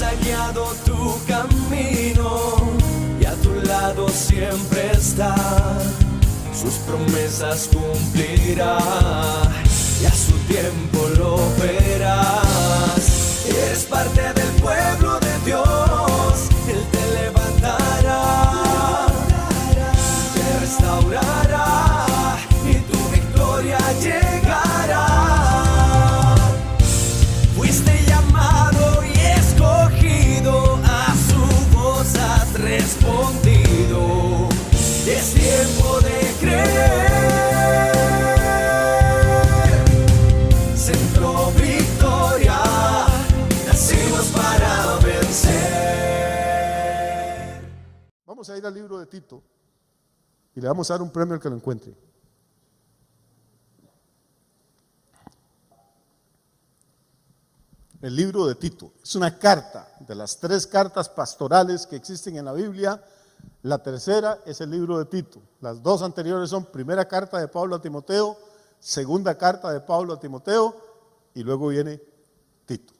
ha guiado tu camino y a tu lado siempre está. Sus promesas cumplirá y a su tiempo lo verás. Eres parte del pueblo de Dios, Él te levantará, te restaurará y tu victoria llegará. Fuiste llamado y escogido, a su voz has respondido. Es tiempo de creer. Centro Victoria, nacimos para vencer. Vamos a ir al libro de Tito y le vamos a dar un premio al que lo encuentre. El libro de Tito es una carta de las 3 cartas pastorales que existen en la Biblia. La tercera es el libro de Tito. Las 2 anteriores son primera carta de Pablo a Timoteo, segunda carta de Pablo a Timoteo y luego viene Tito.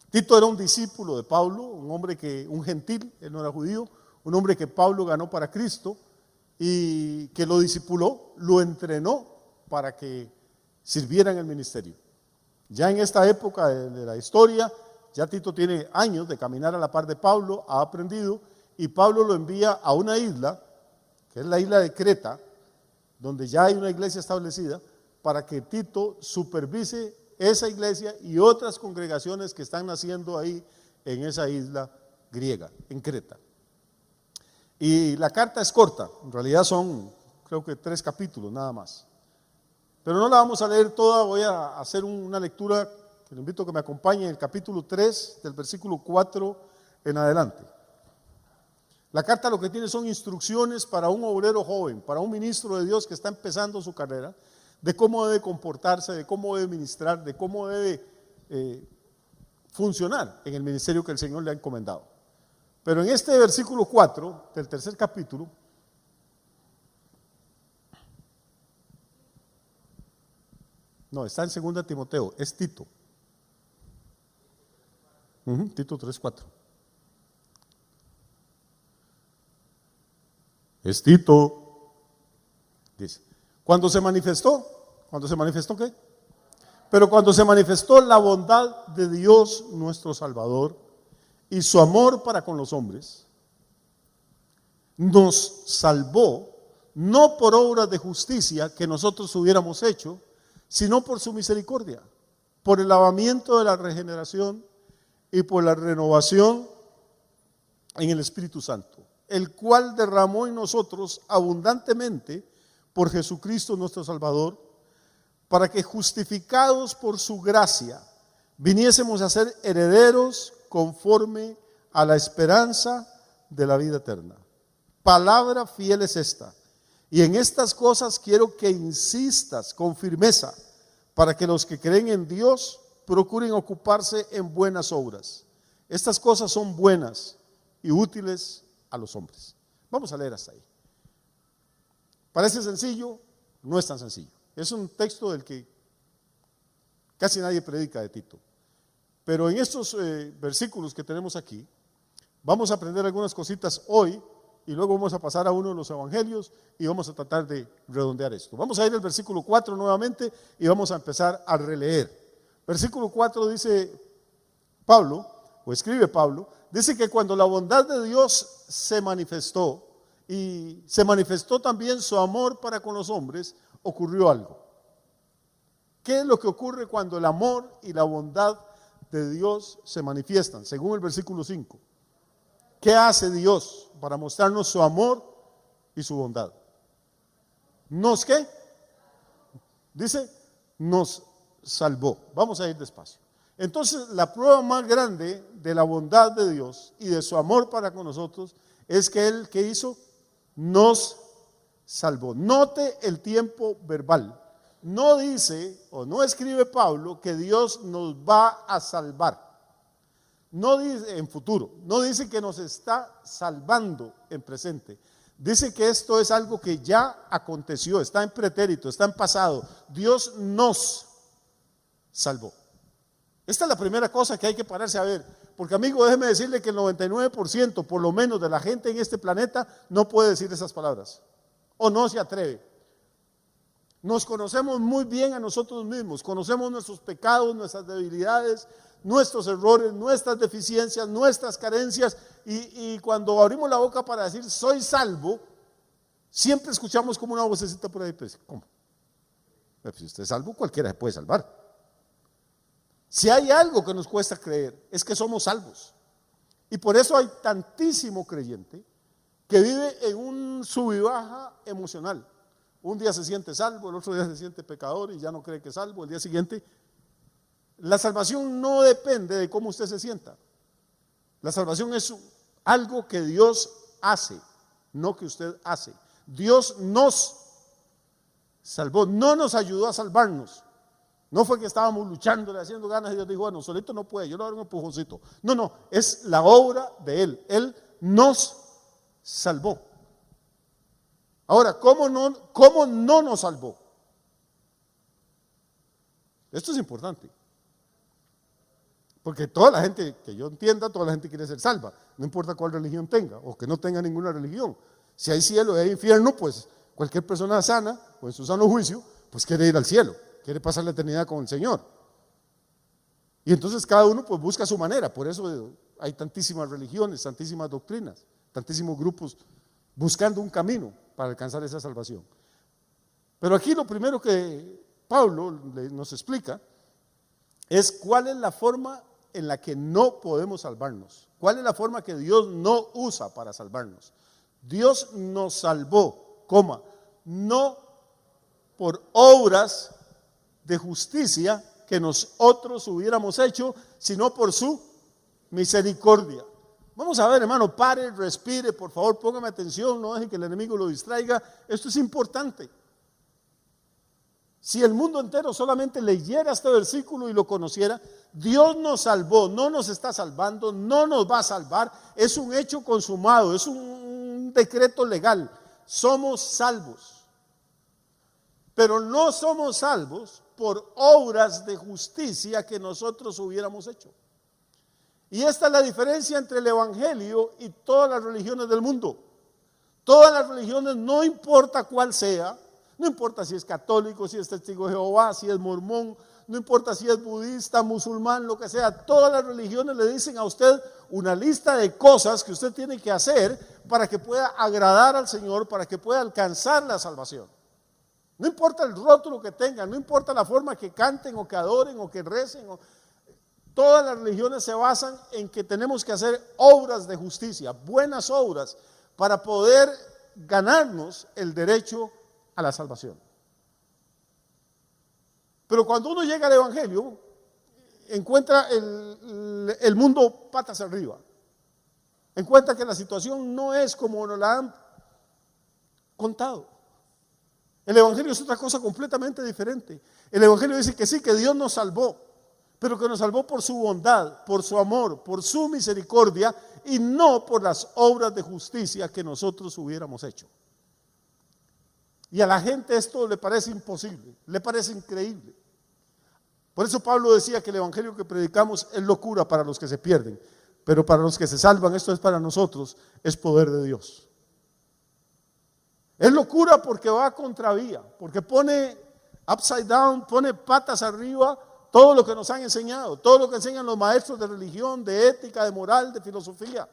Tito era un discípulo de Pablo, un gentil, él no era judío, un hombre que Pablo ganó para Cristo y que lo discipuló, lo entrenó para que sirviera en el ministerio. Ya en esta época de la historia, ya Tito tiene años de caminar a la par de Pablo, ha aprendido, y Pablo lo envía a una isla, que es la isla de Creta, donde ya hay una iglesia establecida, para que Tito supervise esa iglesia y otras congregaciones que están naciendo ahí en esa isla griega, en Creta. Y la carta es corta, en realidad son creo que 3 capítulos nada más. Pero no la vamos a leer toda, voy a hacer una lectura, que le invito a que me acompañe, en el capítulo 3, del versículo 4 en adelante. La carta lo que tiene son instrucciones para un obrero joven, para un ministro de Dios que está empezando su carrera, de cómo debe comportarse, de cómo debe ministrar, de cómo debe funcionar en el ministerio que el Señor le ha encomendado. Pero en este versículo 4 del tercer capítulo, no, está en 2 Timoteo, es Tito. Tito 3:4. Es Tito. Dice, cuando se manifestó ¿qué? Pero cuando se manifestó la bondad de Dios nuestro Salvador y su amor para con los hombres, nos salvó, no por obras de justicia que nosotros hubiéramos hecho, sino por su misericordia, por el lavamiento de la regeneración y por la renovación en el Espíritu Santo, el cual derramó en nosotros abundantemente por Jesucristo nuestro Salvador, para que justificados por su gracia viniésemos a ser herederos conforme a la esperanza de la vida eterna. Palabra fiel es esta. Y en estas cosas quiero que insistas con firmeza, para que los que creen en Dios procuren ocuparse en buenas obras. Estas cosas son buenas y útiles a los hombres. Vamos a leer hasta ahí. Parece sencillo, no es tan sencillo. Es un texto del que casi nadie predica de Tito. Pero en estos versículos que tenemos aquí, vamos a aprender algunas cositas hoy y luego vamos a pasar a uno de los evangelios y vamos a tratar de redondear esto. Vamos a ir al versículo 4 nuevamente y vamos a empezar a releer. Versículo 4 dice Pablo, o escribe Pablo, dice que cuando la bondad de Dios se manifestó y se manifestó también su amor para con los hombres, ocurrió algo. ¿Qué es lo que ocurre cuando el amor y la bondad de Dios se manifiestan? Según el versículo 5. ¿Qué hace Dios para mostrarnos su amor y su bondad? ¿Nos qué? Dice, nos salvó. Vamos a ir despacio. Entonces, la prueba más grande de la bondad de Dios y de su amor para con nosotros es que Él, ¿qué hizo? Nos salvó. Note el tiempo verbal. No dice, o no escribe Pablo, que Dios nos va a salvar. No dice en futuro, no dice que nos está salvando en presente. Dice que esto es algo que ya aconteció, está en pretérito, está en pasado. Dios nos salvó. Esta es la primera cosa que hay que pararse a ver, Porque amigo, déjeme decirle que el 99% por lo menos de la gente en este planeta no puede decir esas palabras o no se atreve. Nos conocemos muy bien a nosotros mismos, conocemos nuestros pecados, nuestras debilidades, nuestros errores, nuestras deficiencias, nuestras carencias, y cuando abrimos la boca para decir soy salvo, siempre escuchamos como una vocecita por ahí, pues, ¿cómo? Pues, si usted es salvo, cualquiera se puede salvar. Si hay algo que nos cuesta creer, es que somos salvos. Y por eso hay tantísimo creyente que vive en un sub y baja emocional. Un día se siente salvo, el otro día se siente pecador y ya no cree que es salvo. El día siguiente, la salvación no depende de cómo usted se sienta. La salvación es algo que Dios hace, no que usted hace. Dios nos salvó, no nos ayudó a salvarnos. No fue que estábamos luchando, haciendo ganas y Dios dijo, bueno, solito no puede, yo le doy un empujoncito. No, no, es la obra de Él. Él nos salvó. Ahora, ¿cómo no nos salvó? Esto es importante. Porque toda la gente, que yo entienda, toda la gente quiere ser salva. No importa cuál religión tenga o que no tenga ninguna religión. Si hay cielo y hay infierno, pues cualquier persona sana o en su sano juicio, pues quiere ir al cielo. Quiere pasar la eternidad con el Señor. Y entonces cada uno pues busca su manera. Por eso hay tantísimas religiones, tantísimas doctrinas, tantísimos grupos buscando un camino para alcanzar esa salvación. Pero aquí lo primero que Pablo nos explica es cuál es la forma en la que no podemos salvarnos. ¿Cuál es la forma que Dios no usa para salvarnos? Dios nos salvó, no por obras de justicia que nosotros hubiéramos hecho, sino por su misericordia. Vamos a ver, hermano, pare, respire, por favor, póngame atención, no deje que el enemigo lo distraiga. Esto es importante. Si el mundo entero solamente leyera este versículo y lo conociera, Dios nos salvó, no nos está salvando, no nos va a salvar, es un hecho consumado, es un decreto legal, somos salvos. Pero no somos salvos por obras de justicia que nosotros hubiéramos hecho. Y esta es la diferencia entre el Evangelio y todas las religiones del mundo. Todas las religiones, no importa cuál sea, no importa si es católico, si es testigo de Jehová, si es mormón, no importa si es budista, musulmán, lo que sea, todas las religiones le dicen a usted una lista de cosas que usted tiene que hacer para que pueda agradar al Señor, para que pueda alcanzar la salvación. No importa el rótulo que tengan, no importa la forma que canten o que adoren o que recen. Todas las religiones se basan en que tenemos que hacer obras de justicia, buenas obras, para poder ganarnos el derecho a la salvación. Pero cuando uno llega al Evangelio, encuentra el mundo patas arriba. Encuentra que la situación no es como nos la han contado. El Evangelio es otra cosa completamente diferente. El Evangelio dice que sí, que Dios nos salvó, pero que nos salvó por su bondad, por su amor, por su misericordia y no por las obras de justicia que nosotros hubiéramos hecho. Y a la gente esto le parece imposible, le parece increíble. Por eso Pablo decía que el Evangelio que predicamos es locura para los que se pierden, pero para los que se salvan, esto es para nosotros, es poder de Dios. Es locura porque va a contravía, porque pone upside down, pone patas arriba todo lo que nos han enseñado, todo lo que enseñan los maestros de religión, de ética, de moral, de filosofía.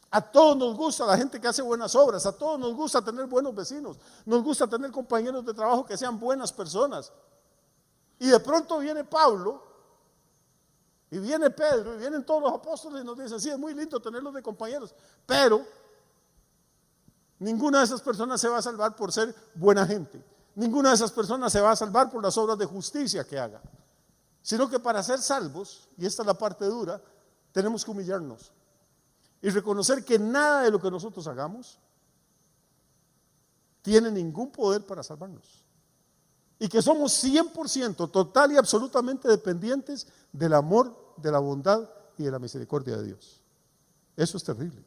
A todos nos gusta la gente que hace buenas obras, a todos nos gusta tener buenos vecinos, nos gusta tener compañeros de trabajo que sean buenas personas. Y de pronto viene Pablo, y viene Pedro, y vienen todos los apóstoles y nos dicen, sí, es muy lindo tenerlos de compañeros, pero ninguna de esas personas se va a salvar por ser buena gente. Ninguna de esas personas se va a salvar por las obras de justicia que haga. Sino que para ser salvos, y esta es la parte dura, tenemos que humillarnos y reconocer que nada de lo que nosotros hagamos tiene ningún poder para salvarnos. Y que somos 100% total y absolutamente dependientes del amor, de la bondad y de la misericordia de Dios. Eso es terrible.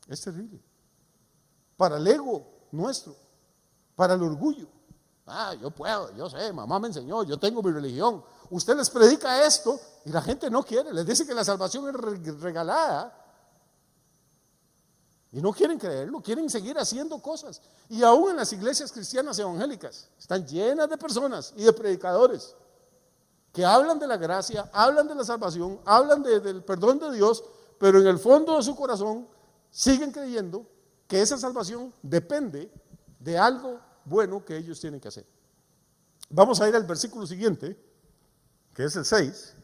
Es terrible. Para el ego nuestro, para el orgullo, Yo puedo, yo sé, mamá me enseñó, yo tengo mi religión. Usted les predica esto y la gente no quiere, les dice que la salvación es regalada. Y no quieren creerlo, quieren seguir haciendo cosas. Y aún en las iglesias cristianas evangélicas están llenas de personas y de predicadores que hablan de la gracia, hablan de la salvación, hablan del perdón de Dios, pero en el fondo de su corazón siguen creyendo que esa salvación depende de algo bueno que ellos tienen que hacer. Vamos a ir al versículo siguiente, que es el 6.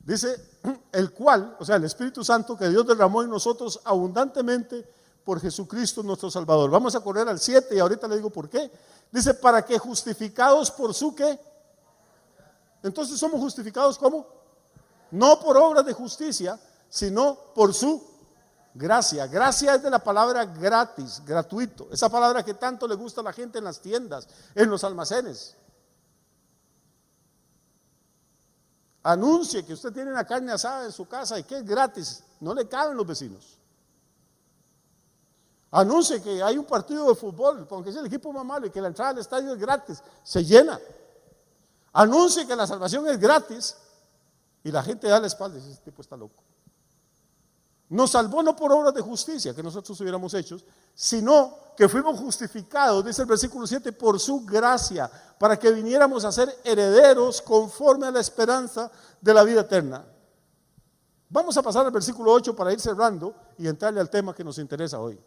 Dice, el cual, o sea, el Espíritu Santo que Dios derramó en nosotros abundantemente por Jesucristo nuestro Salvador. Vamos a correr al 7 y ahorita le digo por qué. Dice, para que justificados por su ¿qué? Entonces somos justificados ¿cómo? No por obras de justicia, sino por su gracia. Gracia es de la palabra gratis, gratuito. Esa palabra que tanto le gusta a la gente en las tiendas, en los almacenes. Anuncie que usted tiene una carne asada en su casa y que es gratis, no le caben los vecinos. Anuncie que hay un partido de fútbol, aunque sea el equipo más malo, y que la entrada al estadio es gratis, se llena. Anuncie que la salvación es gratis y la gente da la espalda y dice, este tipo está loco. Nos salvó no por obras de justicia que nosotros hubiéramos hecho, sino que fuimos justificados, dice el versículo 7, por su gracia, para que viniéramos a ser herederos conforme a la esperanza de la vida eterna. Vamos a pasar al versículo 8 para ir cerrando y entrarle al tema que nos interesa hoy.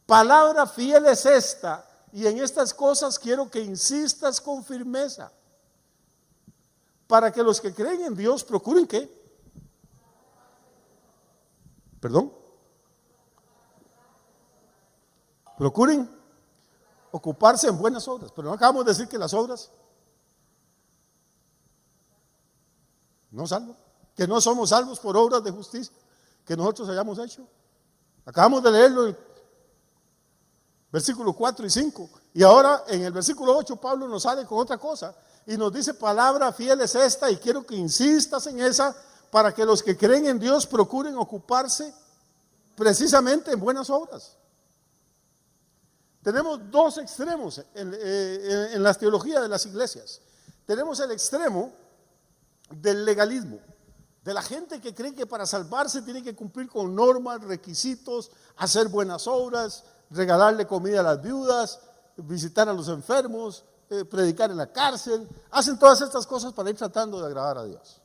Palabra fiel es esta, y en estas cosas quiero que insistas con firmeza, para que los que creen en Dios procuren ¿qué? ¿Perdón? Procuren ocuparse en buenas obras, pero no acabamos de decir que las obras no salvan, que no somos salvos por obras de justicia que nosotros hayamos hecho. Acabamos de leerlo en versículos 4 y 5. Y ahora en el versículo 8 Pablo nos sale con otra cosa y nos dice, palabra fiel es esta y quiero que insistas en esa, para que los que creen en Dios procuren ocuparse precisamente en buenas obras. Tenemos dos extremos en la teología de las iglesias. Tenemos el extremo del legalismo, de la gente que cree que para salvarse tiene que cumplir con normas, requisitos, hacer buenas obras, regalarle comida a las viudas, visitar a los enfermos, predicar en la cárcel. Hacen todas estas cosas para ir tratando de agradar a Dios.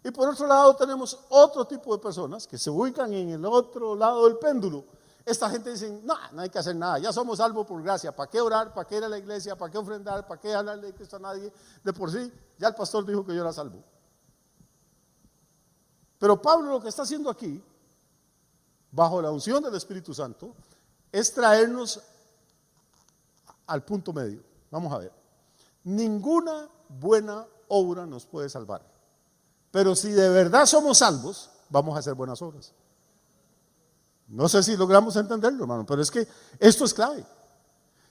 Y por otro lado tenemos otro tipo de personas que se ubican en el otro lado del péndulo. Esta gente dice, no hay que hacer nada, ya somos salvos por gracia. ¿Para qué orar? ¿Para qué ir a la iglesia? ¿Para qué ofrendar? ¿Para qué hablarle de Cristo a nadie? De por sí, ya el pastor dijo que yo era salvo. Pero Pablo lo que está haciendo aquí, bajo la unción del Espíritu Santo, es traernos al punto medio. Vamos a ver. Ninguna buena obra nos puede salvar. Pero si de verdad somos salvos, vamos a hacer buenas obras. No sé si logramos entenderlo, hermano, pero es que esto es clave.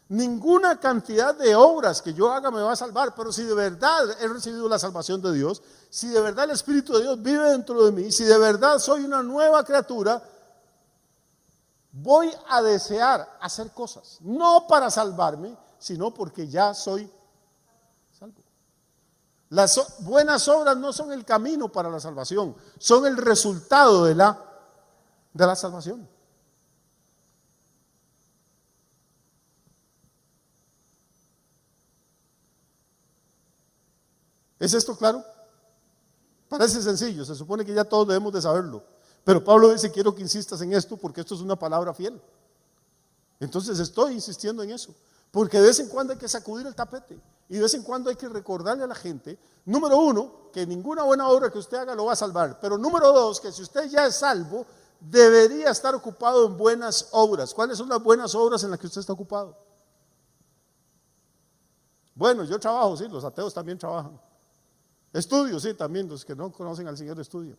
Ninguna cantidad de obras que yo haga me va a salvar, pero si de verdad he recibido la salvación de Dios, si de verdad el Espíritu de Dios vive dentro de mí, si de verdad soy una nueva criatura, voy a desear hacer cosas, no para salvarme, sino porque ya soy salvo. Las buenas obras no son el camino para la salvación, son el resultado de la salvación. ¿Es esto claro? Parece sencillo, se supone que ya todos debemos de saberlo. Pero Pablo dice, quiero que insistas en esto porque esto es una palabra fiel. Entonces estoy insistiendo en eso. Porque de vez en cuando hay que sacudir el tapete. Y de vez en cuando hay que recordarle a la gente, número uno, que ninguna buena obra que usted haga lo va a salvar. Pero número dos, que si usted ya es salvo, debería estar ocupado en buenas obras. ¿Cuáles son las buenas obras en las que usted está ocupado? Bueno, yo trabajo, sí, los ateos también trabajan. Estudio, sí, también, los que no conocen al Señor estudian.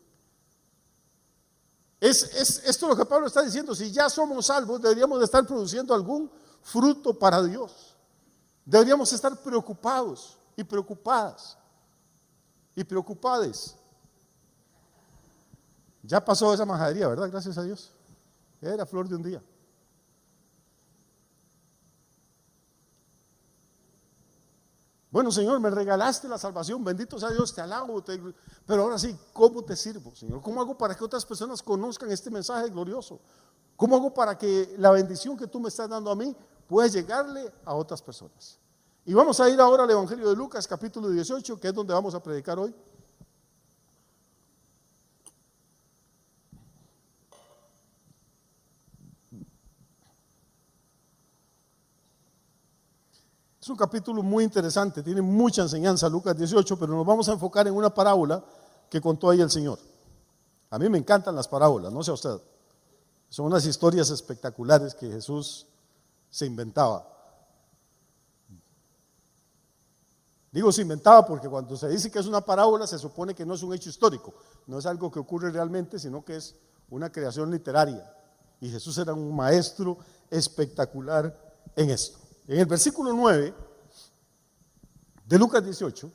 Esto es lo que Pablo está diciendo. Si ya somos salvos, deberíamos de estar produciendo algún fruto para Dios. Deberíamos estar preocupados y preocupadas y preocupades. Ya pasó esa majadería, ¿verdad? Gracias a Dios. Era flor de un día. Bueno, Señor, me regalaste la salvación, bendito sea Dios, te alabo, pero ahora sí, ¿cómo te sirvo, Señor? ¿Cómo hago para que otras personas conozcan este mensaje glorioso? ¿Cómo hago para que la bendición que tú me estás dando a mí pueda llegarle a otras personas? Y vamos a ir ahora al Evangelio de Lucas, capítulo 18, que es donde vamos a predicar hoy. Es un capítulo muy interesante, tiene mucha enseñanza, Lucas 18, pero nos vamos a enfocar en una parábola que contó ahí el Señor. A mí me encantan las parábolas, no sé a usted. Son unas historias espectaculares que Jesús se inventaba. Digo se inventaba porque cuando se dice que es una parábola se supone que no es un hecho histórico, no es algo que ocurre realmente, sino que es una creación literaria. Y Jesús era un maestro espectacular en esto. En el versículo 9 de Lucas 18,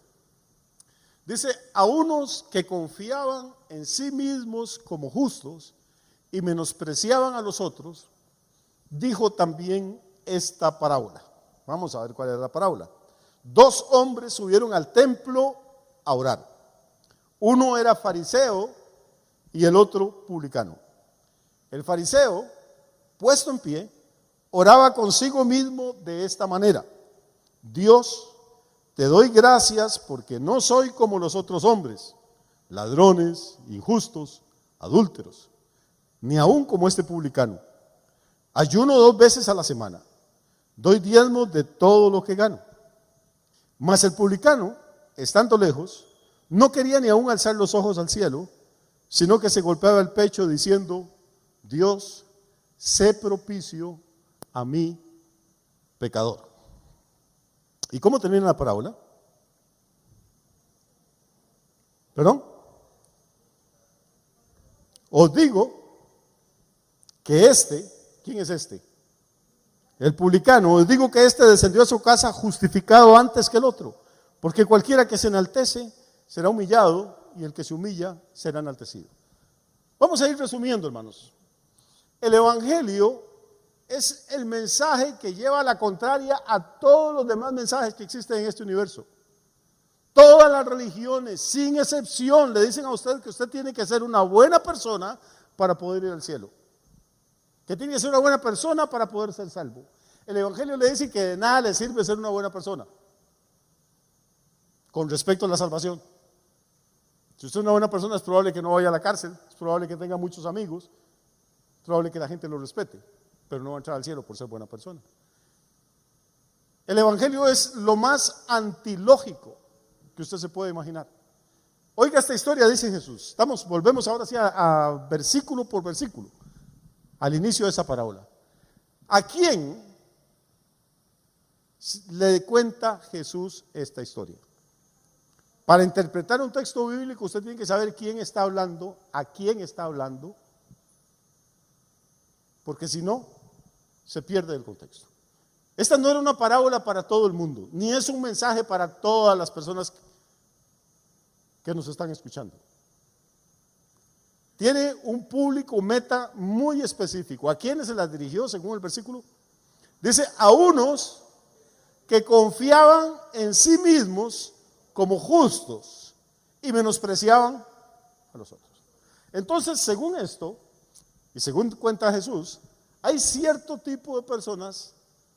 dice: a unos que confiaban en sí mismos como justos y menospreciaban a los otros, dijo también esta parábola. Vamos a ver cuál es la parábola. 2 hombres subieron al templo a orar. Uno era fariseo y el otro publicano. El fariseo, puesto en pie, oraba consigo mismo de esta manera: Dios, te doy gracias porque no soy como los otros hombres, ladrones, injustos, adúlteros, ni aún como este publicano. Ayuno 2 veces a la semana, doy diezmos de todo lo que gano. Mas el publicano, estando lejos, no quería ni aún alzar los ojos al cielo, sino que se golpeaba el pecho diciendo: Dios, sé propicio a mí, pecador. ¿Y cómo termina la parábola? ¿Perdón? Os digo que ¿quién es este? El publicano. Os digo que descendió a su casa justificado antes que el otro, porque cualquiera que se enaltece será humillado, y el que se humilla será enaltecido. Vamos a ir resumiendo, hermanos. El Evangelio es el mensaje que lleva a la contraria a todos los demás mensajes que existen en este universo. Todas las religiones, sin excepción, le dicen a usted que usted tiene que ser una buena persona para poder ir al cielo. Que tiene que ser una buena persona para poder ser salvo. El Evangelio le dice que de nada le sirve ser una buena persona con respecto a la salvación. Si usted es una buena persona, es probable que no vaya a la cárcel, es probable que tenga muchos amigos, es probable que la gente lo respete, pero no va a entrar al cielo por ser buena persona. El Evangelio es lo más antilógico que usted se puede imaginar. Oiga esta historia, dice Jesús. Volvemos ahora sí a versículo por versículo, al inicio de esa parábola. ¿A quién le cuenta Jesús esta historia? Para interpretar un texto bíblico usted tiene que saber quién está hablando, a quién está hablando, porque si no, se pierde el contexto. Esta no era una parábola para todo el mundo, ni es un mensaje para todas las personas que nos están escuchando. Tiene un público meta muy específico. ¿A quiénes se las dirigió según el versículo? Dice: a unos que confiaban en sí mismos como justos y menospreciaban a los otros. Entonces, según esto, y según cuenta Jesús, hay cierto tipo de personas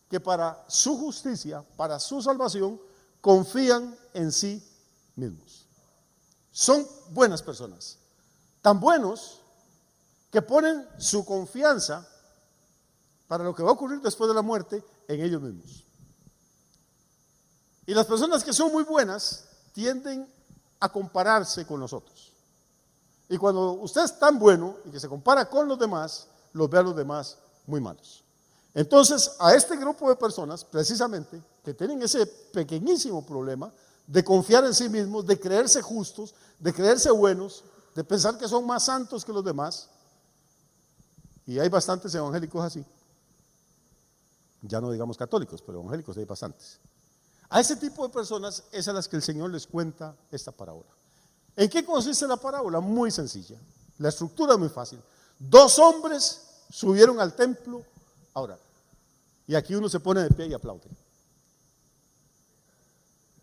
que para su justicia, para su salvación, confían en sí mismos. Son buenas personas, tan buenos que ponen su confianza para lo que va a ocurrir después de la muerte en ellos mismos. Y las personas que son muy buenas tienden a compararse con los otros. Y cuando usted es tan bueno y que se compara con los demás, los ve a los demás muy malos. Entonces, a este grupo de personas, precisamente, que tienen ese pequeñísimo problema de confiar en sí mismos, de creerse justos, de creerse buenos, de pensar que son más santos que los demás, y hay bastantes evangélicos así, ya no digamos católicos, pero evangélicos hay bastantes. A ese tipo de personas es a las que el Señor les cuenta esta parábola. ¿En qué consiste la parábola? Muy sencilla. La estructura es muy fácil. 2 hombres subieron al templo a orar. Y aquí uno se pone de pie y aplaude.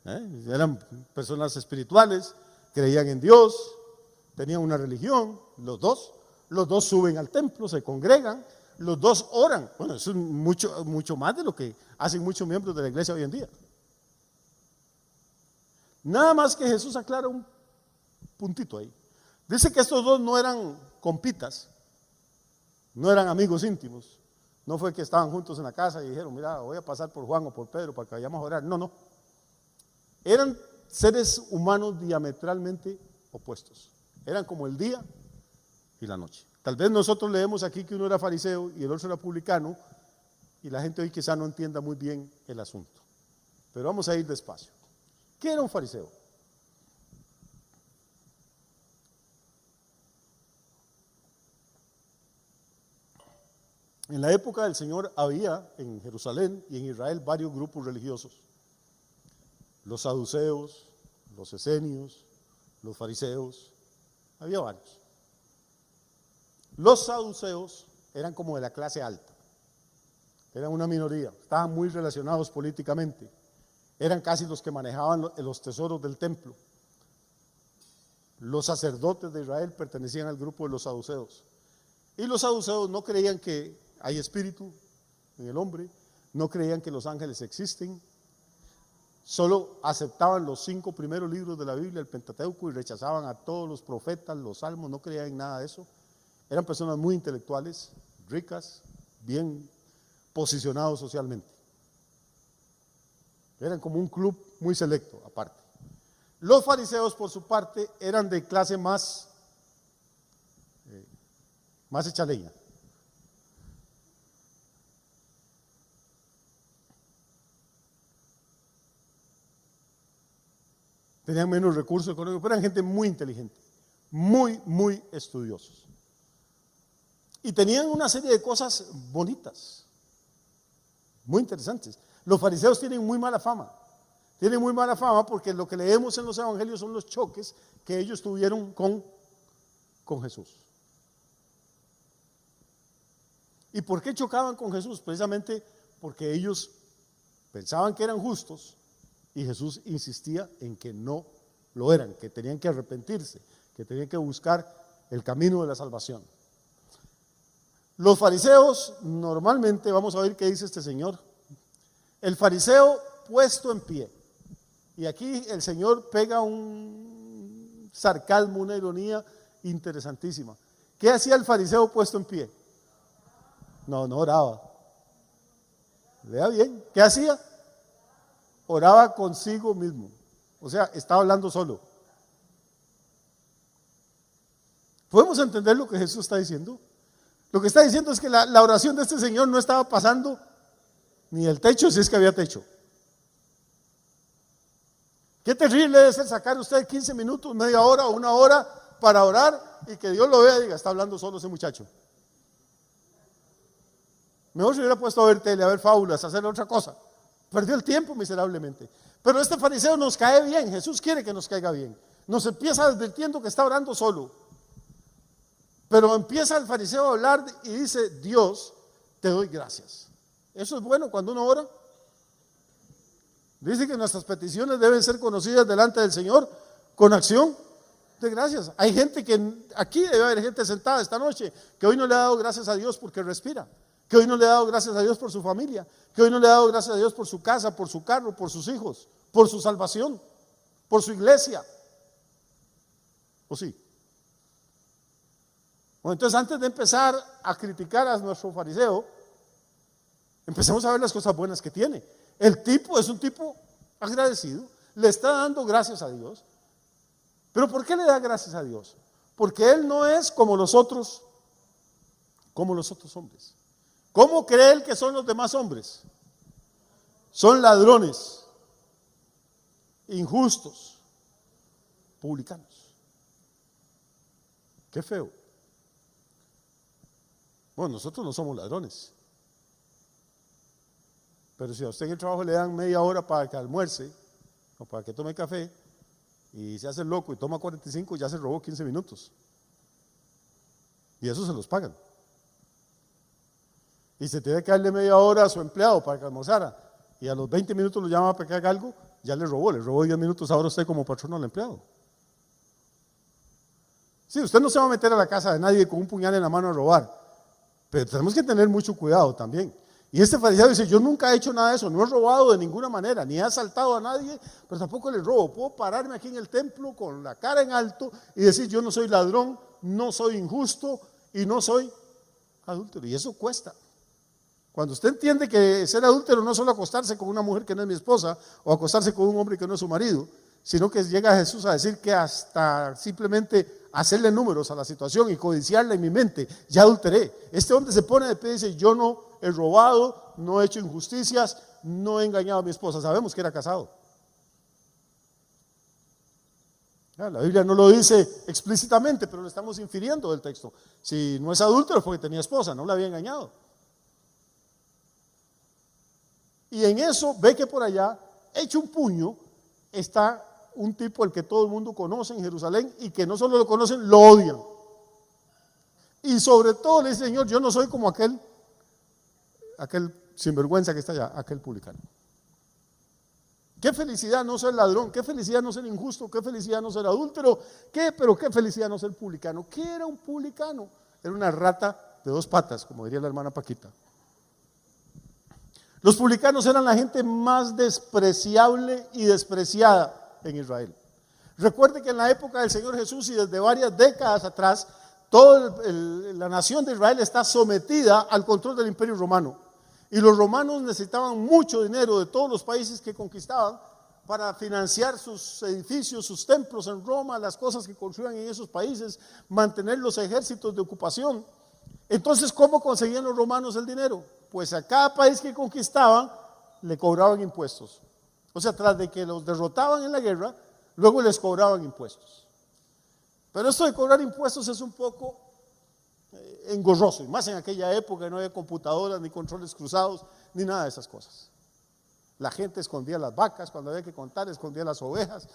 Eran personas espirituales, creían en Dios, tenían una religión, los dos suben al templo, se congregan, los dos oran. Bueno, eso es mucho más de lo que hacen muchos miembros de la iglesia hoy en día. Nada más que Jesús aclara un puntito ahí. Dice que estos dos no eran compitas, no eran amigos íntimos. No fue que estaban juntos en la casa y dijeron, mira, voy a pasar por Juan o por Pedro para que vayamos a orar. No. Eran seres humanos diametralmente opuestos. Eran como el día y la noche. Tal vez nosotros leemos aquí que uno era fariseo y el otro era publicano, y la gente hoy quizá no entienda muy bien el asunto. Pero vamos a ir despacio. ¿Qué era un fariseo? En la época del Señor había en Jerusalén y en Israel varios grupos religiosos. Los saduceos, los esenios, los fariseos, había varios. Los saduceos eran como de la clase alta, eran una minoría, estaban muy relacionados políticamente, eran casi los que manejaban los tesoros del templo. Los sacerdotes de Israel pertenecían al grupo de los saduceos. Y los saduceos no creían que hay espíritu en el hombre, no creían que los ángeles existen, solo aceptaban los 5 primeros libros de la Biblia, el Pentateuco, y rechazaban a todos los profetas, los salmos, no creían en nada de eso. Eran personas muy intelectuales, ricas, bien posicionados socialmente. Eran como un club muy selecto, aparte. Los fariseos, por su parte, eran de clase más hecha leña. Tenían menos recursos económicos, pero eran gente muy inteligente, muy estudiosos. Y tenían una serie de cosas bonitas, muy interesantes. Los fariseos tienen muy mala fama. Tienen muy mala fama porque lo que leemos en los evangelios son los choques que ellos tuvieron con Jesús. ¿Y por qué chocaban con Jesús? Precisamente porque ellos pensaban que eran justos y Jesús insistía en que no lo eran, que tenían que arrepentirse, que tenían que buscar el camino de la salvación. Los fariseos normalmente, vamos a ver qué dice este señor, el fariseo puesto en pie. Y aquí el Señor pega un sarcasmo, una ironía interesantísima. ¿Qué hacía el fariseo puesto en pie? No oraba. Lea bien, ¿qué hacía? Oraba consigo mismo. O sea, estaba hablando solo. ¿Podemos entender lo que Jesús está diciendo? Lo que está diciendo es que la oración de este señor no estaba pasando ni el techo, si es que había techo. Qué terrible debe ser sacar usted 15 minutos, media hora o una hora para orar y que Dios lo vea y diga, está hablando solo ese muchacho. Mejor se hubiera puesto a ver tele, a ver fábulas, a hacer otra cosa. Perdió el tiempo miserablemente. Pero este fariseo nos cae bien, Jesús quiere que nos caiga bien. Nos empieza advirtiendo que está orando solo. Pero empieza el fariseo a hablar y dice, Dios, te doy gracias. Eso es bueno cuando uno ora. Dice que nuestras peticiones deben ser conocidas delante del Señor con acción de gracias. Hay gente que, aquí debe haber gente sentada esta noche, que hoy no le ha dado gracias a Dios porque respira, que hoy no le ha dado gracias a Dios por su familia, que hoy no le ha dado gracias a Dios por su casa, por su carro, por sus hijos, por su salvación, por su iglesia. ¿O sí? Bueno, entonces antes de empezar a criticar a nuestro fariseo, empecemos a ver las cosas buenas que tiene. El tipo es un tipo agradecido, le está dando gracias a Dios. ¿Pero por qué le da gracias a Dios? Porque él no es como los otros hombres. ¿Cómo cree él que son los demás hombres? Son ladrones, injustos, publicanos. Qué feo. Bueno, nosotros no somos ladrones. Pero si a usted en el trabajo le dan media hora para que almuerce o para que tome café y se hace loco y toma 45, ya se robó 15 minutos. Y eso se los pagan. Y se tiene que darle media hora a su empleado para que almorzara y a los 20 minutos lo llama para que haga algo, ya le robó 10 minutos ahora usted como patrón al empleado. Sí, usted no se va a meter a la casa de nadie con un puñal en la mano a robar, pero tenemos que tener mucho cuidado también. Y este fariseo dice, yo nunca he hecho nada de eso, no he robado de ninguna manera, ni he asaltado a nadie, pero tampoco le robo. Puedo pararme aquí en el templo con la cara en alto y decir, yo no soy ladrón, no soy injusto y no soy adúltero. Y eso cuesta. Cuando usted entiende que ser adúltero no es solo acostarse con una mujer que no es mi esposa o acostarse con un hombre que no es su marido, sino que llega Jesús a decir que hasta simplemente hacerle números a la situación y codiciarla en mi mente, ya adulteré. Este hombre se pone de pie y dice, yo no he robado, no he hecho injusticias, no he engañado a mi esposa. Sabemos que era casado. La Biblia no lo dice explícitamente, pero lo estamos infiriendo del texto. Si no es adúltero, fue que tenía esposa, no la había engañado. Y en eso ve que por allá, hecho un puño, está un tipo el que todo el mundo conoce en Jerusalén y que no solo lo conocen, lo odian. Y sobre todo le dice, Señor, yo no soy como aquel sinvergüenza que está allá, aquel publicano. Qué felicidad no ser ladrón, qué felicidad no ser injusto, qué felicidad no ser adúltero, pero qué felicidad no ser publicano. ¿Qué era un publicano? Era una rata de 2 patas, como diría la hermana Paquita. Los publicanos eran la gente más despreciable y despreciada en Israel. Recuerde que en la época del Señor Jesús y desde varias décadas atrás, toda la nación de Israel está sometida al control del Imperio Romano. Y los romanos necesitaban mucho dinero de todos los países que conquistaban para financiar sus edificios, sus templos en Roma, las cosas que construían en esos países, mantener los ejércitos de ocupación. Entonces, ¿cómo conseguían los romanos el dinero? Pues a cada país que conquistaban le cobraban impuestos. O sea, tras de que los derrotaban en la guerra, luego les cobraban impuestos. Pero esto de cobrar impuestos es un poco engorroso, y más en aquella época no había computadoras, ni controles cruzados, ni nada de esas cosas. La gente escondía las vacas, cuando había que contar, escondía las ovejas,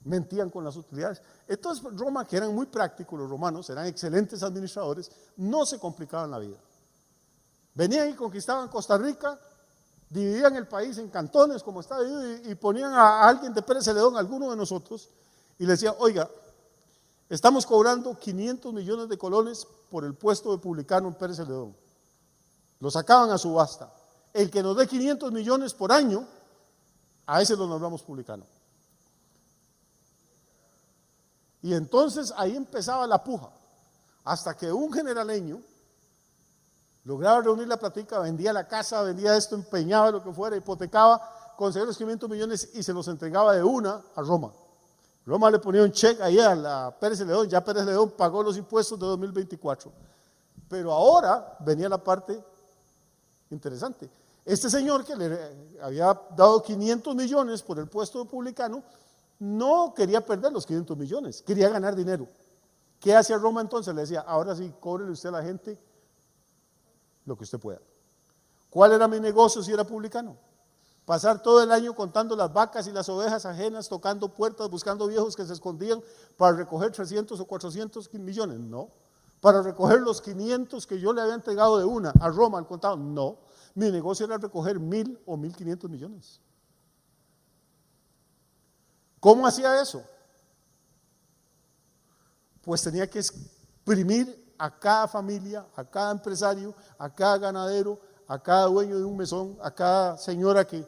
mentían con las utilidades. Entonces Roma, que eran muy prácticos los romanos, eran excelentes administradores, no se complicaban la vida. Venían y conquistaban Costa Rica, dividían el país en cantones como está dividido y ponían a alguien de Pérez Celedón, alguno de nosotros, y le decía, oiga, estamos cobrando 500 millones de colones por el puesto de publicano en Pérez Celedón. Lo sacaban a subasta. El que nos dé 500 millones por año, a ese lo nombramos publicano. Y entonces ahí empezaba la puja, hasta que un generaleño lograba reunir la platica, vendía la casa, vendía esto, empeñaba lo que fuera, hipotecaba, conseguía los 500 millones y se los entregaba de una a Roma. Roma le ponía un cheque ahí a la Pérez Celedón, ya Pérez Celedón pagó los impuestos de 2024. Pero ahora venía la parte interesante. Este señor que le había dado 500 millones por el puesto de publicano, no quería perder los 500 millones, quería ganar dinero. ¿Qué hacía Roma entonces? Le decía, ahora sí, cóbrele usted a la gente lo que usted pueda. ¿Cuál era mi negocio si era publicano? Pasar todo el año contando las vacas y las ovejas ajenas, tocando puertas, buscando viejos que se escondían para recoger 300 o 400 millones. No. Para recoger los 500 que yo le había entregado de una a Roma al contado. No. Mi negocio era recoger 1.000 o 1.500 millones. ¿Cómo hacía eso? Pues tenía que exprimir a cada familia, a cada empresario, a cada ganadero, a cada dueño de un mesón, a cada señora que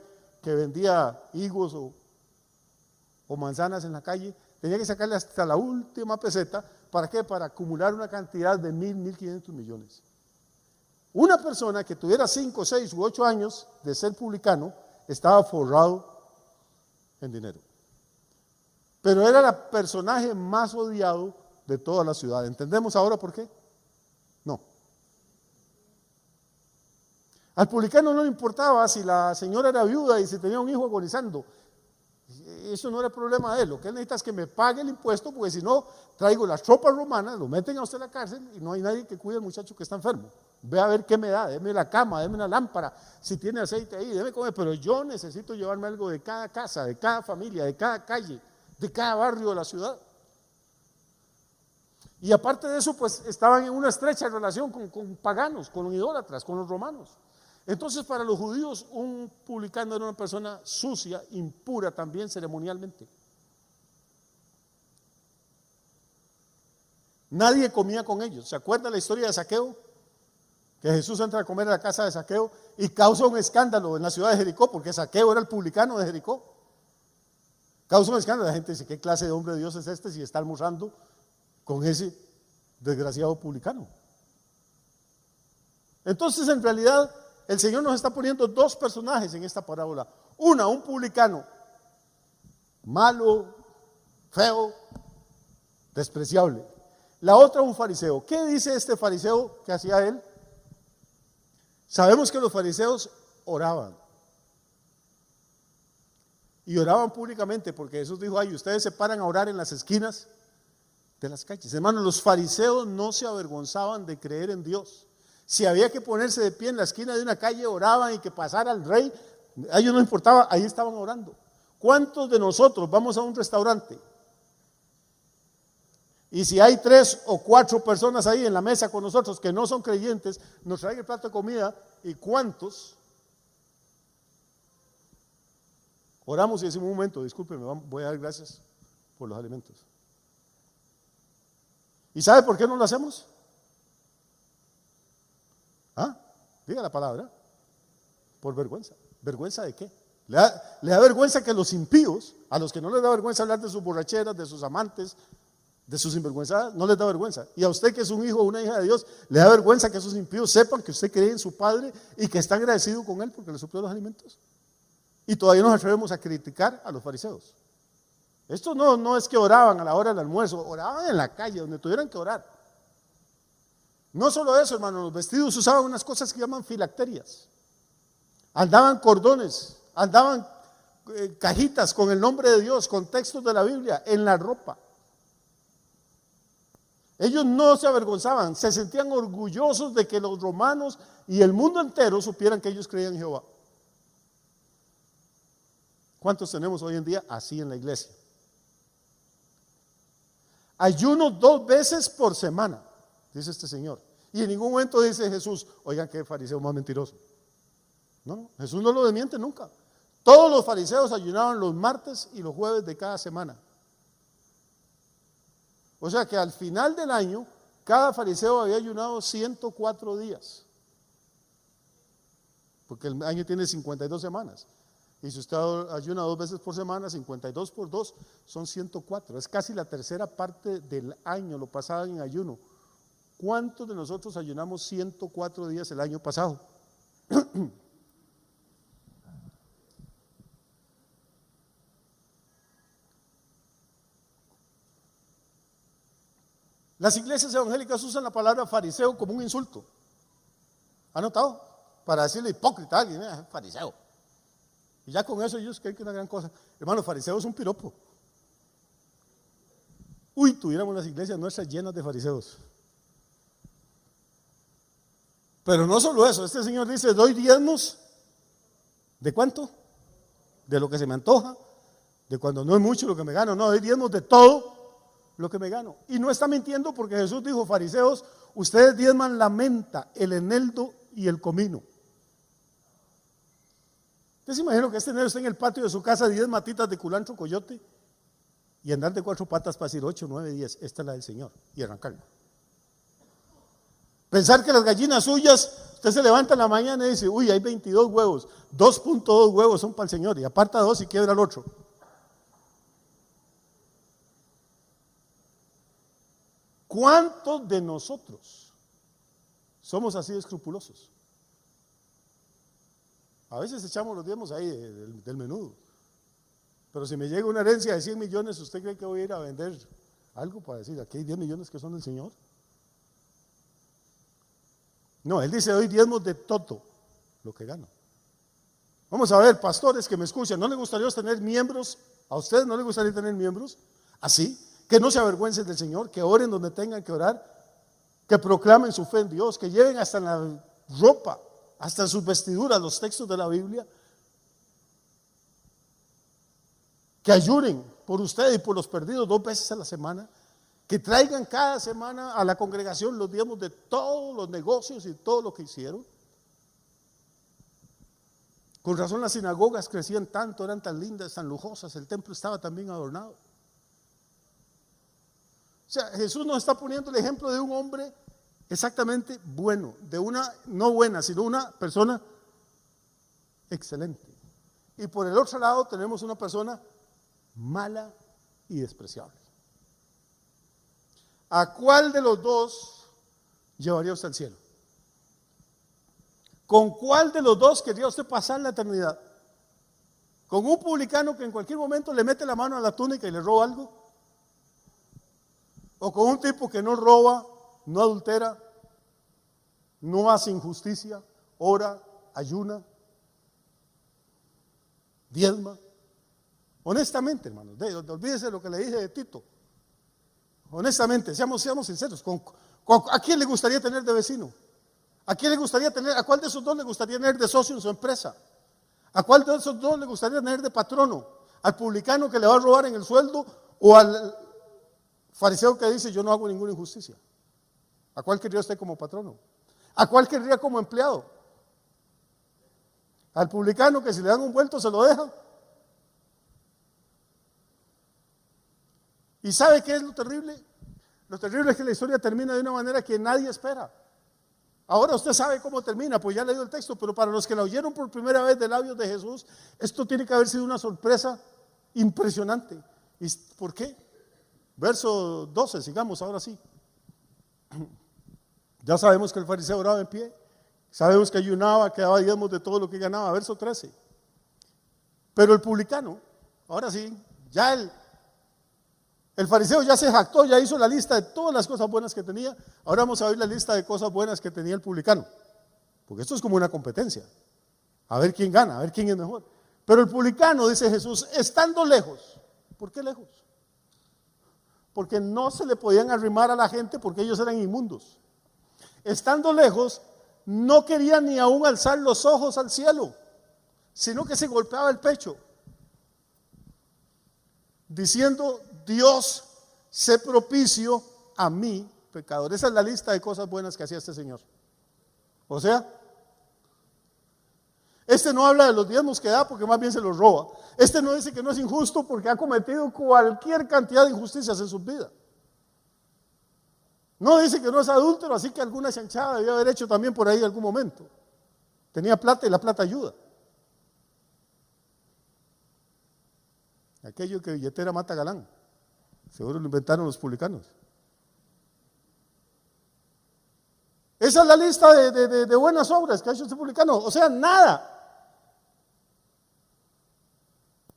vendía higos o manzanas en la calle, tenía que sacarle hasta la última peseta. ¿Para qué? Para acumular una cantidad de 1.500 millones. Una persona que tuviera 5, 6 u 8 años de ser publicano estaba forrado en dinero. Pero era el personaje más odiado de toda la ciudad. ¿Entendemos ahora por qué? No. Al publicano no le importaba si la señora era viuda y si tenía un hijo agonizando. Eso no era problema de él. Lo que él necesita es que me pague el impuesto, porque si no, traigo las tropas romanas, lo meten a usted a la cárcel y no hay nadie que cuide al muchacho que está enfermo. Ve a ver qué me da, déme la cama, déme una lámpara, si tiene aceite ahí, déme comer, pero yo necesito llevarme algo de cada casa, de cada familia, de cada calle, de cada barrio de la ciudad. Y aparte de eso, pues estaban en una estrecha relación con paganos, con idólatras, con los romanos. Entonces, para los judíos, un publicano era una persona sucia, impura también ceremonialmente. Nadie comía con ellos. ¿Se acuerda la historia de Zaqueo? Que Jesús entra a comer a la casa de Zaqueo y causa un escándalo en la ciudad de Jericó, porque Zaqueo era el publicano de Jericó. Causa un escándalo. La gente dice: ¿qué clase de hombre de Dios es este si está almorzando con ese desgraciado publicano? Entonces, en realidad, el Señor nos está poniendo dos personajes en esta parábola. Una, un publicano malo, feo, despreciable. La otra, un fariseo. ¿Qué dice este fariseo que hacía él? Sabemos que los fariseos oraban. Y oraban públicamente, porque Jesús dijo: ay, ustedes se paran a orar en las esquinas de las calles. Hermanos, los fariseos no se avergonzaban de creer en Dios. Si había que ponerse de pie en la esquina de una calle, oraban, y que pasara el rey, a ellos no importaba, ahí estaban orando. ¿Cuántos de nosotros vamos a un restaurante? Y si hay 3 o 4 personas ahí en la mesa con nosotros que no son creyentes, nos traen el plato de comida, ¿y cuántos oramos y decimos: un momento, discúlpeme, voy a dar gracias por los alimentos? ¿Y sabe por qué no lo hacemos? Diga la palabra. Por vergüenza. ¿Vergüenza de qué? Le da vergüenza que los impíos, a los que no les da vergüenza hablar de sus borracheras, de sus amantes, de sus sinvergüenzadas, no les da vergüenza. Y a usted, que es un hijo o una hija de Dios, le da vergüenza que esos impíos sepan que usted cree en su Padre y que está agradecido con Él porque le suplió los alimentos. Y todavía nos atrevemos a criticar a los fariseos. Esto no es que oraban a la hora del almuerzo, oraban en la calle donde tuvieran que orar. No solo eso, hermano, los vestidos usaban unas cosas que llaman filacterias. Andaban cordones, andaban cajitas con el nombre de Dios, con textos de la Biblia en la ropa. Ellos no se avergonzaban, se sentían orgullosos de que los romanos y el mundo entero supieran que ellos creían en Jehová. ¿Cuántos tenemos hoy en día así en la iglesia? Ayuno 2 veces por semana, dice este señor. Y en ningún momento dice Jesús: oigan, qué fariseo más mentiroso. No, Jesús no lo desmiente nunca. Todos los fariseos ayunaban los martes y los jueves de cada semana. O sea que al final del año, cada fariseo había ayunado 104 días. Porque el año tiene 52 semanas. Y si usted ayuna 2 veces por semana, 52 por 2 son 104. Es casi la tercera parte del año lo pasaban en ayuno. ¿Cuántos de nosotros ayunamos 104 días el año pasado? Las iglesias evangélicas usan la palabra fariseo como un insulto. ¿Ha notado? Para decirle hipócrita a alguien: fariseo. Y ya con eso ellos creen que es una gran cosa. Hermano, fariseo es un piropo. Uy, tuviéramos las iglesias nuestras llenas de fariseos. Pero no solo eso, este señor dice: doy diezmos. ¿De cuánto? De lo que se me antoja, de cuando no es mucho lo que me gano. No, doy diezmos de todo lo que me gano. Y no está mintiendo, porque Jesús dijo: fariseos, ustedes diezman la menta, el eneldo y el comino. ¿Usted se imagina que este enero está en el patio de su casa, 10 matitas de culantro, coyote, y andar de 4 patas para decir 8, 9, 10, esta es la del Señor, y arrancarla? Pensar que las gallinas suyas, usted se levanta en la mañana y dice: uy, hay 22 huevos, 2.2 huevos son para el Señor, y aparta 2 y quiebra el otro. ¿Cuántos de nosotros somos así de escrupulosos? A veces echamos los diezmos ahí del menudo. Pero si me llega una herencia de 100 millones, ¿usted cree que voy a ir a vender algo para decir: aquí hay 10 millones que son del Señor? No, él dice: doy diezmos de todo lo que gano. Vamos a ver, pastores que me escuchan, ¿no les gustaría tener miembros? ¿A ustedes no les gustaría tener miembros así? Que no se avergüencen del Señor, que oren donde tengan que orar, que proclamen su fe en Dios, que lleven hasta en la ropa, hasta en sus vestiduras, los textos de la Biblia, que ayunen por usted y por los perdidos 2 veces a la semana, que traigan cada semana a la congregación los diezmos de todos los negocios y todo lo que hicieron. Con razón las sinagogas crecían tanto, eran tan lindas, tan lujosas, el templo estaba tan bien adornado. O sea, Jesús nos está poniendo el ejemplo de un hombre exactamente bueno, de una, no buena, sino una persona excelente. Y por el otro lado tenemos una persona mala y despreciable. ¿A cuál de los dos llevaría usted al cielo? ¿Con cuál de los dos querría usted pasar la eternidad? ¿Con un publicano que en cualquier momento le mete la mano a la túnica y le roba algo? ¿O con un tipo que no roba, no adultera, no hace injusticia, ora, ayuna, diezma? Honestamente, hermanos, olvídese de lo que le dije de Tito. Honestamente, seamos sinceros. ¿A quién le gustaría tener de vecino? ¿A quién le gustaría tener? ¿A cuál de esos dos le gustaría tener de socio en su empresa? ¿A cuál de esos dos le gustaría tener de patrono? ¿Al publicano que le va a robar en el sueldo o al fariseo que dice yo no hago ninguna injusticia? ¿A cuál querría usted como patrono? ¿A cuál querría como empleado? ¿Al publicano que si le dan un vuelto se lo deja? ¿Y sabe qué es lo terrible? Lo terrible es que la historia termina de una manera que nadie espera. Ahora usted sabe cómo termina, pues ya leído el texto, pero para los que la oyeron por primera vez de labios de Jesús, esto tiene que haber sido una sorpresa impresionante. ¿Y por qué? Verso 12, sigamos ahora sí. Ya sabemos que el fariseo oraba en pie, sabemos que ayunaba, que daba diezmos de todo lo que ganaba. Verso 13. Pero el publicano, ahora sí, ya el fariseo ya se jactó, ya hizo la lista de todas las cosas buenas que tenía. Ahora vamos a ver la lista de cosas buenas que tenía el publicano, porque esto es como una competencia, a ver quién gana, a ver quién es mejor. Pero el publicano, dice Jesús, estando lejos. ¿Por qué lejos? Porque no se le podían arrimar a la gente porque ellos eran inmundos. Estando lejos, no quería ni aún alzar los ojos al cielo, sino que se golpeaba el pecho, diciendo: Dios, sé propicio a mí, pecador. Esa es la lista de cosas buenas que hacía este señor. O sea, este no habla de los diezmos que da porque más bien se los roba. Este no dice que no es injusto porque ha cometido cualquier cantidad de injusticias en su vida. No dice que no es adúltero, así que alguna chanchada debió haber hecho también por ahí en algún momento. Tenía plata y la plata ayuda. Aquello que billetera mata galán. Seguro lo inventaron los publicanos. Esa es la lista de buenas obras que ha hecho este publicano. O sea, nada.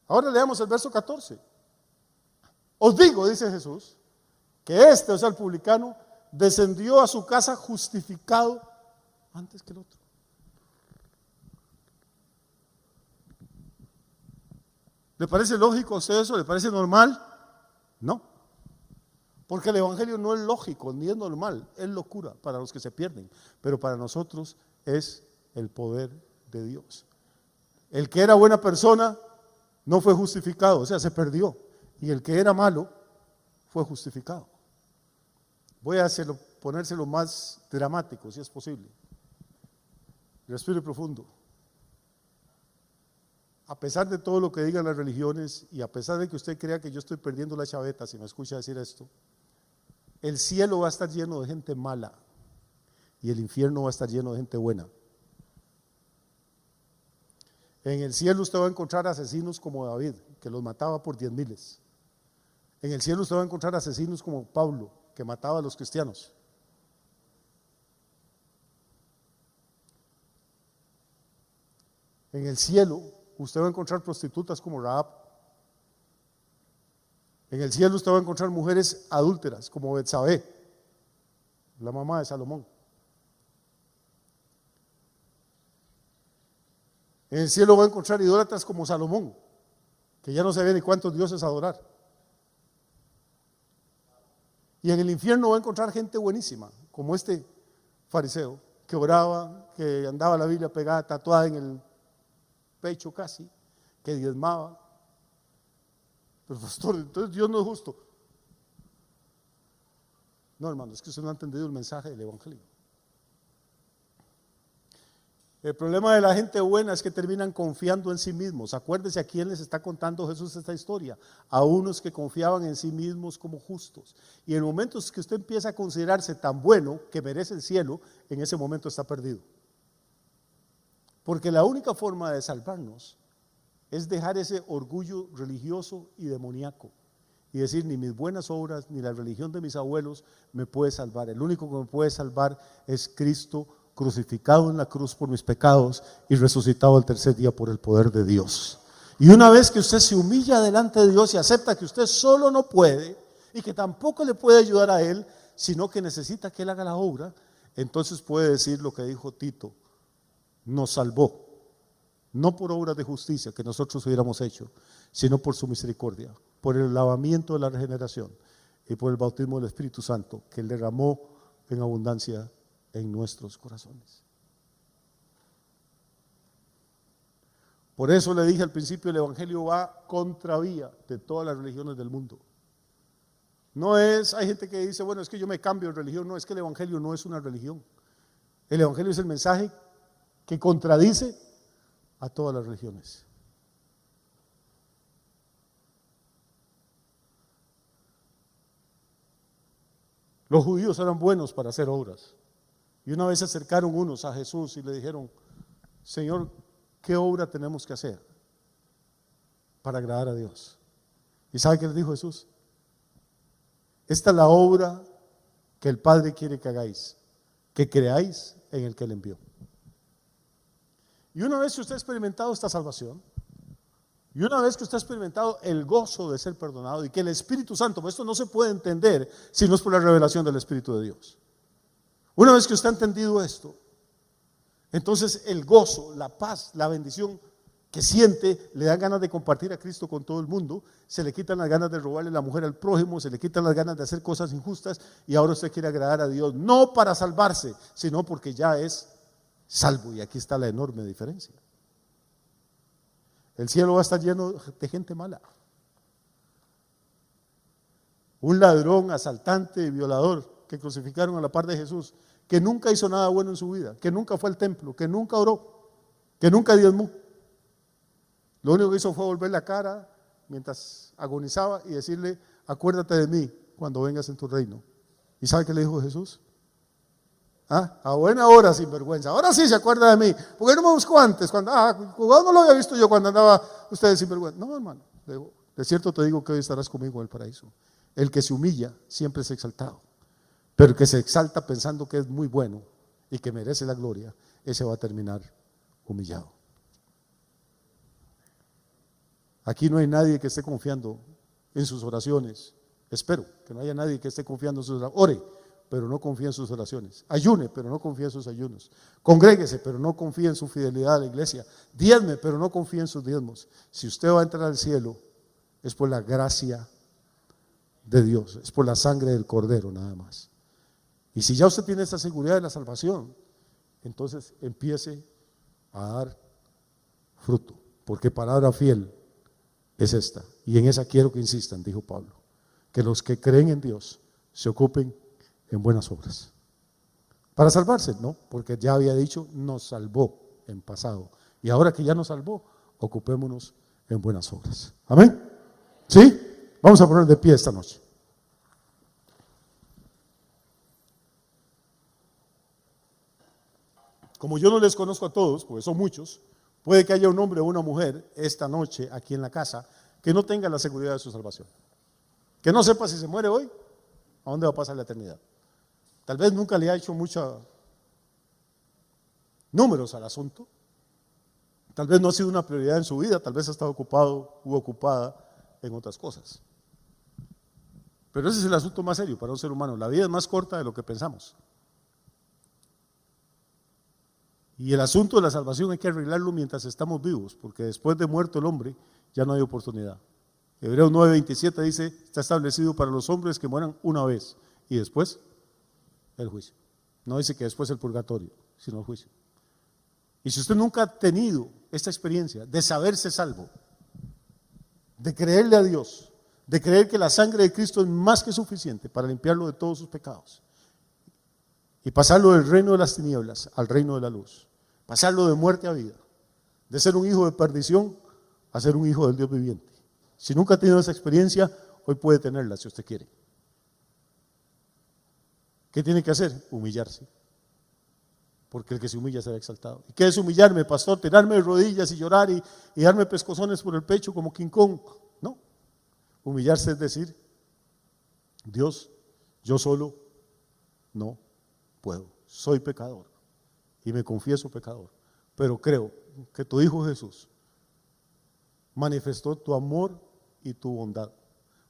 Ahora leamos el verso 14. Os digo, dice Jesús, que este, o sea, el publicano, descendió a su casa justificado antes que el otro. ¿Le parece lógico a usted eso? ¿Le parece normal? No, porque el evangelio no es lógico ni es normal, es locura para los que se pierden, pero para nosotros es el poder de Dios. El que era buena persona no fue justificado, o sea, se perdió, y el que era malo fue justificado. Voy a ponérselo más dramático, si es posible. Respire profundo. A pesar de todo lo que digan las religiones y a pesar de que usted crea que yo estoy perdiendo la chaveta si me escucha decir esto, el cielo va a estar lleno de gente mala y el infierno va a estar lleno de gente buena. En el cielo usted va a encontrar asesinos como David, que los mataba por 10,000. En el cielo usted va a encontrar asesinos como Pablo, que mataba a los cristianos. En el cielo usted va a encontrar prostitutas como Rahab. En el cielo usted va a encontrar mujeres adúlteras como Betsabé, la mamá de Salomón. En el cielo va a encontrar idólatras como Salomón, que ya no sabía ni cuántos dioses adorar. Y en el infierno va a encontrar gente buenísima, como este fariseo, que oraba, que andaba la Biblia pegada, tatuada en el pecho casi, que diezmaba. Pero pastor, entonces Dios no es justo. No, hermano, es que usted no ha entendido el mensaje del evangelio. El problema de la gente buena es que terminan confiando en sí mismos. Acuérdese a quién les está contando Jesús esta historia. A unos que confiaban en sí mismos como justos. Y en momentos que usted empieza a considerarse tan bueno que merece el cielo, en ese momento está perdido. Porque la única forma de salvarnos es dejar ese orgullo religioso y demoníaco. Y decir, ni mis buenas obras, ni la religión de mis abuelos me puede salvar. El único que me puede salvar es Cristo crucificado en la cruz por mis pecados y resucitado al tercer día por el poder de Dios. Y una vez que usted se humilla delante de Dios y acepta que usted solo no puede y que tampoco le puede ayudar a Él, sino que necesita que Él haga la obra, entonces puede decir lo que dijo Tito: nos salvó, no por obras de justicia que nosotros hubiéramos hecho, sino por su misericordia, por el lavamiento de la regeneración y por el bautismo del Espíritu Santo que Él derramó en abundancia en nuestros corazones. Por eso le dije al principio, el Evangelio va contravía de todas las religiones del mundo. No es, hay gente que dice, bueno, es que yo me cambio de religión. No, es que el Evangelio no es una religión. El Evangelio es el mensaje que contradice a todas las religiones. Los judíos eran buenos para hacer obras. Y una vez se acercaron unos a Jesús y le dijeron: Señor, ¿qué obra tenemos que hacer para agradar a Dios? ¿Y sabe qué les dijo Jesús? Esta es la obra que el Padre quiere que hagáis, que creáis en el que le envió. Y una vez que usted ha experimentado esta salvación, y una vez que usted ha experimentado el gozo de ser perdonado y que el Espíritu Santo, pues esto no se puede entender si no es por la revelación del Espíritu de Dios. Una vez que usted ha entendido esto, entonces el gozo, la paz, la bendición que siente, le dan ganas de compartir a Cristo con todo el mundo, se le quitan las ganas de robarle la mujer al prójimo, se le quitan las ganas de hacer cosas injustas y ahora usted quiere agradar a Dios, no para salvarse, sino porque ya es salvo. Y aquí está la enorme diferencia. El cielo va a estar lleno de gente mala. Un ladrón, asaltante, violador que crucificaron a la par de Jesús, que nunca hizo nada bueno en su vida, que nunca fue al templo, que nunca oró, que nunca diezmó. Lo único que hizo fue volver la cara mientras agonizaba y decirle: acuérdate de mí cuando vengas en tu reino. ¿Y sabe qué le dijo Jesús? A buena hora, sinvergüenza. Ahora sí se acuerda de mí. ¿Por qué no me buscó antes? Cuando no lo había visto yo cuando andaba usted sinvergüenza. No, hermano. De cierto te digo que hoy estarás conmigo en el paraíso. El que se humilla siempre es exaltado. Pero el que se exalta pensando que es muy bueno y que merece la gloria, ese va a terminar humillado. Aquí no hay nadie que esté confiando en sus oraciones. Espero que no haya nadie que esté confiando en sus oraciones. Ore, pero no confíe en sus oraciones. Ayune, pero no confíe en sus ayunos. Congréguese, pero no confíe en su fidelidad a la iglesia. Diezme, pero no confíe en sus diezmos. Si usted va a entrar al cielo, es por la gracia de Dios, es por la sangre del Cordero nada más. Y si ya usted tiene esa seguridad de la salvación, entonces empiece a dar fruto, porque palabra fiel es esta, y en esa quiero que insistan, dijo Pablo, que los que creen en Dios se ocupen en buenas obras. Para salvarse, no, porque ya había dicho, nos salvó en pasado, y ahora que ya nos salvó, ocupémonos en buenas obras. ¿Amén? ¿Sí? Vamos a poner de pie esta noche. Como yo no les conozco a todos, porque son muchos, puede que haya un hombre o una mujer esta noche aquí en la casa que no tenga la seguridad de su salvación. Que no sepa si se muere hoy, a dónde va a pasar la eternidad. Tal vez nunca le ha hecho muchos números al asunto. Tal vez no ha sido una prioridad en su vida, tal vez ha estado ocupado u ocupada en otras cosas. Pero ese es el asunto más serio para un ser humano. La vida es más corta de lo que pensamos. Y el asunto de la salvación hay que arreglarlo mientras estamos vivos, porque después de muerto el hombre ya no hay oportunidad. Hebreos 9:27 dice, está establecido para los hombres que mueran una vez y después el juicio. No dice que después el purgatorio, sino el juicio. Y si usted nunca ha tenido esta experiencia de saberse salvo, de creerle a Dios, de creer que la sangre de Cristo es más que suficiente para limpiarlo de todos sus pecados y pasarlo del reino de las tinieblas al reino de la luz, pasarlo de muerte a vida, de ser un hijo de perdición a ser un hijo del Dios viviente. Si nunca ha tenido esa experiencia, hoy puede tenerla si usted quiere. ¿Qué tiene que hacer? Humillarse. Porque el que se humilla será exaltado. ¿Y qué es humillarme, pastor? Tirarme de rodillas y llorar y darme pescozones por el pecho como King Kong. No. Humillarse es decir, Dios, yo solo no puedo. Soy pecador y me confieso pecador. Pero creo que tu Hijo Jesús manifestó tu amor y tu bondad,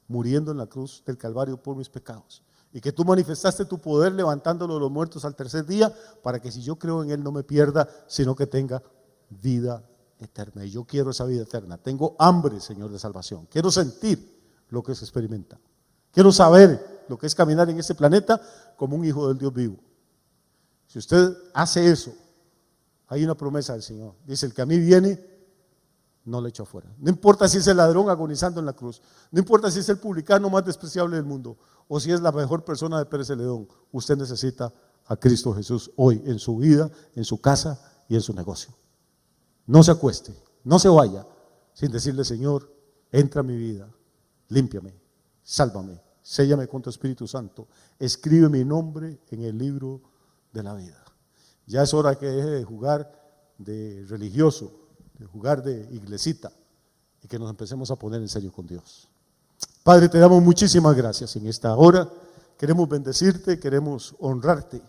muriendo en la cruz del Calvario por mis pecados. Y que tú manifestaste tu poder levantándolo de los muertos al tercer día, para que si yo creo en Él no me pierda, sino que tenga vida eterna. Y yo quiero esa vida eterna. Tengo hambre, Señor, de salvación. Quiero sentir lo que se experimenta. Quiero saber lo que es caminar en este planeta como un hijo del Dios vivo. Si usted hace eso, hay una promesa del Señor. Dice, el que a mí viene, no le echo afuera. No importa si es el ladrón agonizando en la cruz. No importa si es el publicano más despreciable del mundo. O si es la mejor persona de Pérez Celedón. Usted necesita a Cristo Jesús hoy en su vida, en su casa y en su negocio. No se acueste, no se vaya sin decirle, Señor, entra a mi vida, límpiame, sálvame, séllame con tu Espíritu Santo, escribe mi nombre en el libro de la vida. Ya es hora que deje de jugar de religioso, de jugar de iglesita, y que nos empecemos a poner en serio con Dios. Padre, te damos muchísimas gracias en esta hora. Queremos bendecirte, queremos honrarte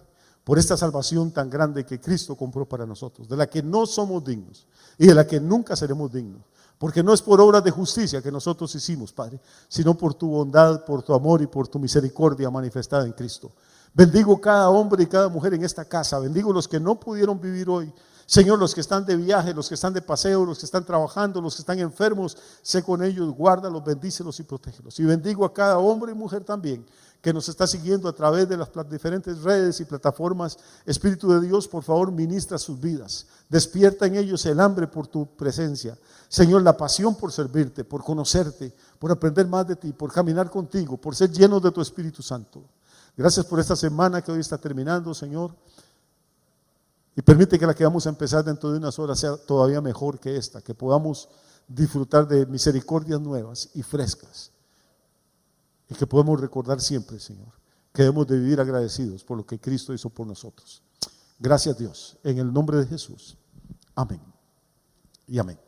por esta salvación tan grande que Cristo compró para nosotros, de la que no somos dignos y de la que nunca seremos dignos, porque no es por obras de justicia que nosotros hicimos, Padre, sino por tu bondad, por tu amor y por tu misericordia manifestada en Cristo. Bendigo cada hombre y cada mujer en esta casa, bendigo los que no pudieron vivir hoy. Señor, los que están de viaje, los que están de paseo, los que están trabajando, los que están enfermos, sé con ellos, guárdalos, bendícelos y protégelos. Y bendigo a cada hombre y mujer también que nos está siguiendo a través de las diferentes redes y plataformas. Espíritu de Dios, por favor, ministra sus vidas. Despierta en ellos el hambre por tu presencia. Señor, la pasión por servirte, por conocerte, por aprender más de ti, por caminar contigo, por ser llenos de tu Espíritu Santo. Gracias por esta semana que hoy está terminando, Señor. Y permite que la que vamos a empezar dentro de unas horas sea todavía mejor que esta, que podamos disfrutar de misericordias nuevas y frescas. Y que podamos recordar siempre, Señor, que debemos de vivir agradecidos por lo que Cristo hizo por nosotros. Gracias, Dios, en el nombre de Jesús. Amén y amén.